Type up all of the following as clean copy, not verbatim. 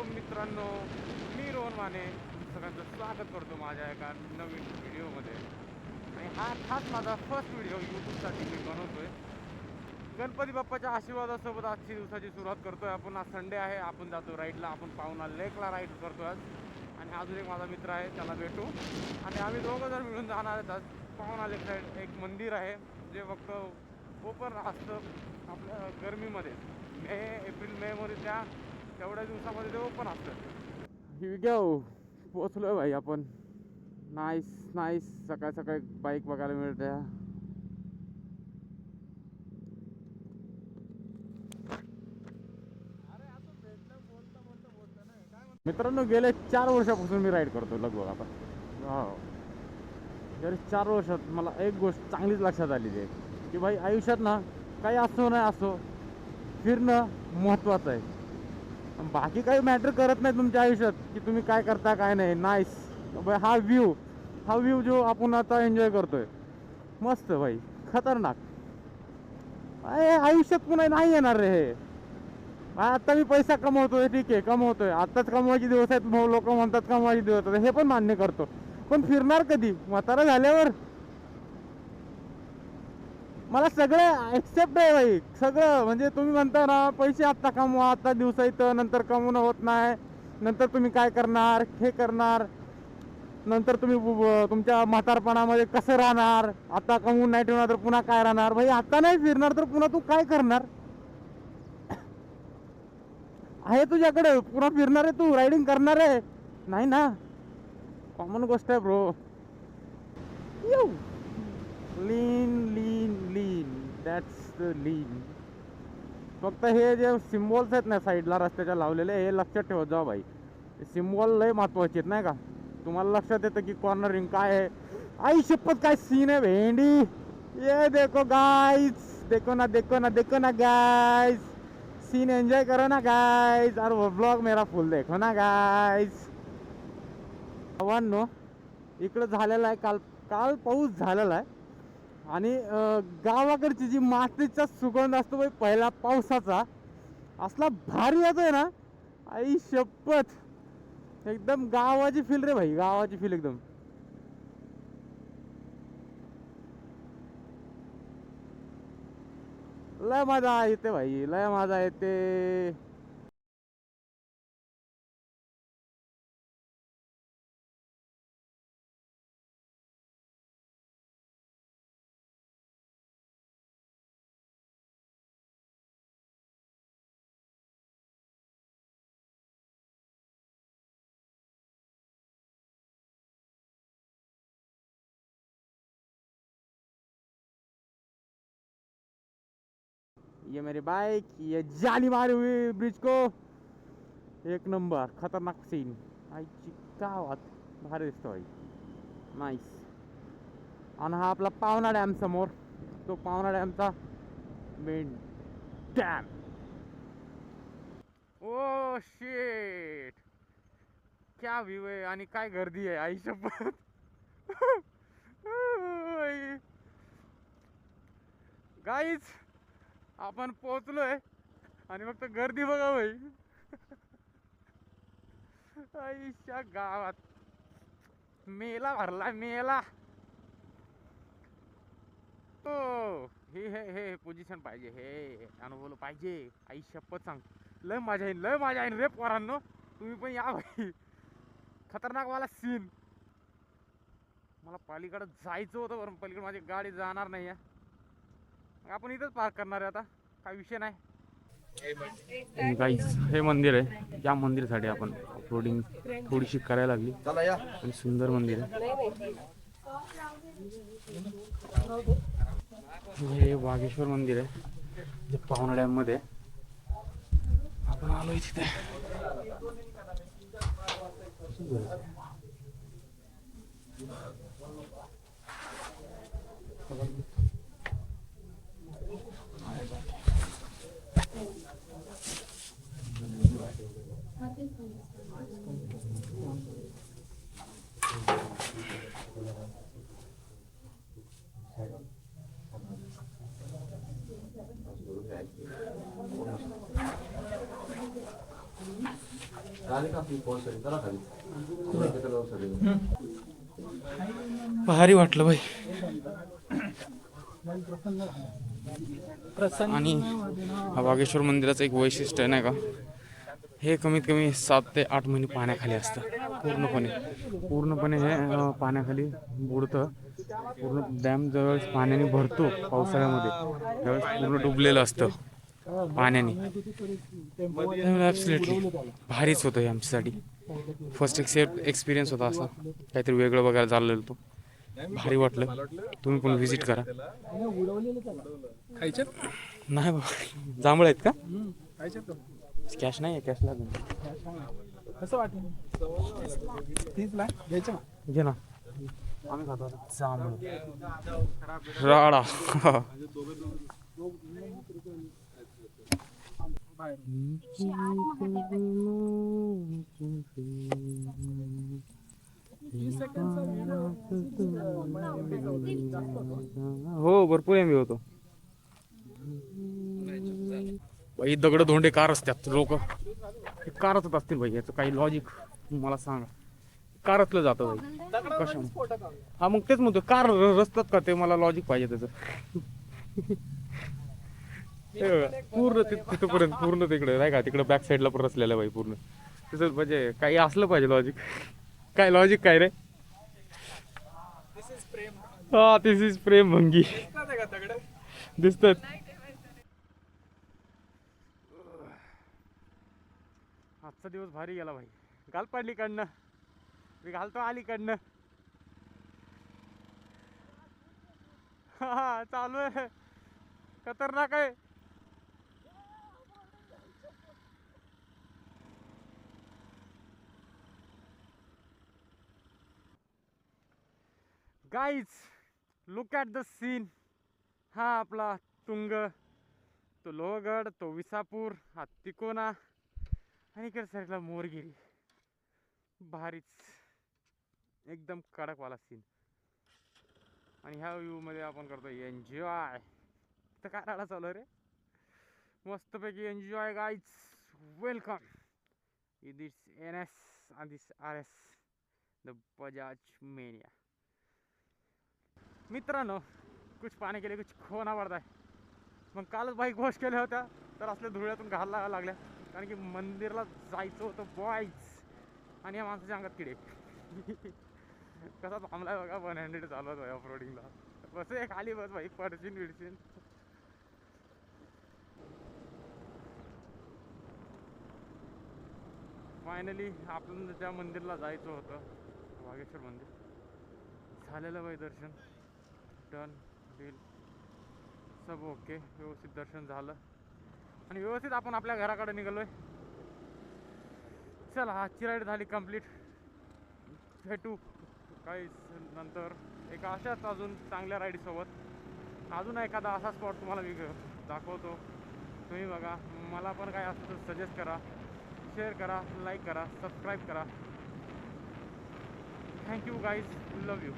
मित्रांनो, मी रोहन माने सगळ्यांचं स्वागत करतो माझ्या एका नवीन व्हिडिओमध्ये. आणि हा खास माझा फर्स्ट व्हिडिओ यूट्यूबसाठी मी बनवतोय. गणपती बाप्पाच्या आशीर्वादासोबत आजची दिवसाची सुरुवात करतोय आपण. आज संडे आहे, आपण जातो राईडला. आपण पावना लेकला राईड करतो आज. आणि अजून एक माझा मित्र आहे, त्याला भेटू आणि आम्ही दोघं जर मिळून जाणार आहेत आज पावना लेक साईड. एक मंदिर आहे जे फक्त ओपन असतं आपल्या गरमीमध्ये, एप्रिल मे मध्ये, तेवढ्या दिवसामध्ये ते ओपन असतं. ही गो पोचलोय भाई आपण. नाईस नाईस, सकाळ सकाळी बाईक बघायला मिळते. मित्रांनो, गेले 4 वर्षापासून मी राईड करतो लगभग आता. हो, गेले 4 वर्षात मला एक गोष्ट चांगलीच लक्षात आलेली आहे की भाई आयुष्यात ना काही असो नाही असो, फिरणं महत्त्वाचं आहे. बाकी काही मॅटर करत नाही तुमच्या आयुष्यात की तुम्ही काय करता काय नाही. नाईस भाई, हा व्ह्यू जो आपण आता एन्जॉय करतोय, मस्त भाई, खतरनाक. आयुष्यात पुन्हा नाही येणार रे हे. आता मी पैसा कमवतोय, ठीक आहे, कमवतोय, आत्ताच कमवायचे दिवस आहेत. लोक म्हणतात कमवायचे दिवस आहेत, हे पण मान्य करतो. पण फिरणार कधी? म्हातारा झाल्यावर. मला सगळं एक्सेप्ट आहे भाई, सगळं. म्हणजे तुम्ही म्हणता ना, पैसे आत्ता कमवा, आत्ता दिवस येतं, नंतर कमवणं होत नाही, नंतर तुम्ही काय करणार, हे करणार, नंतर तुम्ही तुमच्या म्हातारपणामध्ये कसं राहणार, आता कमवून नाही ठेवणार तर पुन्हा काय राहणार. भाई आता नाही फिरणार तर पुन्हा तू काय करणार? आहे तुझ्याकडे, पुन्हा फिरणार आहे तू, रायडिंग करणार आहे? नाही ना, कॉमन गोष्ट आहे bro. Lean lean lean, that's the लीन. फक्त हे जे सिम्बॉल्स आहेत ना साईडला रस्त्याच्या लावलेले, हे लक्षात ठेवत जा भाई. सिम्बॉल लय महत्वाचे आहेत नाही का. तुम्हाला लक्षात येतं की कॉर्नरिंग काय आहे. आई शपथ, काय सीन आहे भेंडी. ये देखो गाइस, देखो ना देखो ना देखो ना गाइस, सीन एंजॉय करो ना गाइस, और वो ब्लॉग मेरा फुल देखो ना गाइस. आव्हानो इकडं झालेला आहे, काल काल पाऊस झालेला आहे. आणि गावाकडची जी मातीचा सुगंध असतो बाई पहिला पावसाचा, असला भारी येतोय ना, आई शपथ. एकदम गावाची फील रे भाई, गावाची फील एकदम. लय मजा येते भाई, लय मजा येते. ये मेरी बाइक, ये जाली मारी हुई ब्रिज को. एक नंबर खतरनाक सीन. आईची गावात भारी दिसतो भाई. नाईस. आणि हा आपला पावना डॅम समोर, तो पावना डॅमचा मेन डॅम. ओ शेट, क्या व्ह्यू आहे आणि काय गर्दी आहे, आई शपथ. गाईच, आपण पोहोचलोय आणि फक्त गर्दी बघा भाई. आईच्या गावात मेला भरला, मेला. हो, हे पोझिशन पाहिजे, हे अनुभव पाहिजे. आई शपथ सांग, लय मजा येईल, लय मजा येईल रे पोरांनो. तुम्ही पण या भाई, खतरनाक वाला सीन. मला पलीकडे जायचं होतं, बरं पलीकडे माझी गाडी जाणार नाही आहे. आपण इथंच पार्क करणार आहे आता, काय विषय नाही. गाईस, हे मंदिर आहे, या मंदिरासाठी आपण ऑफरोडिंग थोडीशी करायला लागली. आणि सुंदर मंदिर आहे. हे वाघेश्वर मंदिर आहे जे पावना डॅम मध्ये आपण आलोय तिथे. भारी वाटलं भाई. आणि वागेश्वर मंदिराचं एक वैशिष्ट्य आहे नाही का, हे कमीत कमी 7 ते 8 महिने पाण्याखाली असतं. पूर्णपणे हे पाण्याखाली बुडतं. पूर्ण डॅम ज्यावेळेस पाण्याने भरतो पावसाळ्यामध्ये त्यावेळेस पूर्ण डुबलेलं असतं पाण्याने. ॲब्सोल्युटली भारीच होतं हे आमच्यासाठी. फर्स्ट एक्सपिरियन्स होता असा, काहीतरी वेगळं बघायला चाललेलं तो. भारी वाटलं. तुम्ही पण व्हिजिट करा. नाही बाबा, जांभळ आहेत का? कॅश नाही आहे, कॅश लागेल. कसं वाटलं? 30ला घ्यायचं घे ना. आम्ही खातो जांभळ राडा. हो भरपूर एमबी होतो भाई. दगड धोंडे कार असतात, लोक कारच असतील भाई. याचं काही लॉजिक मला सांगा. कारतलं जातं भाई कशा? हा मग तेच म्हणतो, कार रस्त्यात का ते मला लॉजिक पाहिजे त्याचं. पूर्ण तिथपर्यंत पूर्ण तिकडे नाही का, तिकडे बॅक साईडला पण रचलेलं भाई पूर्ण. तसं म्हणजे काही असलं पाहिजे लॉजिक. काय लॉजिक काय रे? हा दिस इज प्रेम भंगी दिसतात. आजचा दिवस भारी गेला भाई. घाल पडलीकडनं, मी घालतो अलीकडनं. हा चालू आहे, खतरनाक आहे. Guys look at the scene. हा आपला तुंग, तो लोहगड, तो विसापूर, हा तिकोना आणि इकडे साईडला मोरगिरी. भारीच एकदम कडकवाला सीन. आणि ह्या व्ह्यूमध्ये आपण करतो एन्जॉय. तर काय राडा चालू आहे रे, मस्तपैकी enjoy guys. Welcome this NS and this RS, the Bajaj Mania. मित्रांनो, कुछ पाने के लिए कुछ खोना पडता है. मग कालच बाईक वॉश केल्या होत्या तर असल्या धुळ्यातून घालायला लागल्या, कारण की मंदिरला जायचं होतं बॉयज. आणि या माणसाच्या अंगात किडे. कसा थांबलाय बघा, 100 चालवत आहे ऑफ रोडिंगला. बस एक खाली बस बाईक पडशीन विडशीन. फायनली आपण त्या मंदिरला जायचं होतं, वागेश्वर मंदिर. झालेलं बाई दर्शन, डन डील सब ओके. व्यवस्थित दर्शन झालं आणि व्यवस्थित आपण आपल्या घराकडे निघालोय. चला आजची राईड झाली कंप्लीट. भेटू काही नंतर एका अशाच अजून चांगल्या राईडसोबत. अजून एखादा असा स्पॉट तुम्हाला मी दाखवतो, तुम्ही बघा. मला पण काय असं तर सजेस्ट करा, शेअर करा, लाईक करा, सबस्क्राईब करा. Thank you guys, love you.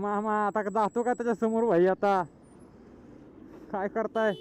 मामा आता जातो का त्याच्या समोर भाई? आता काय करताय?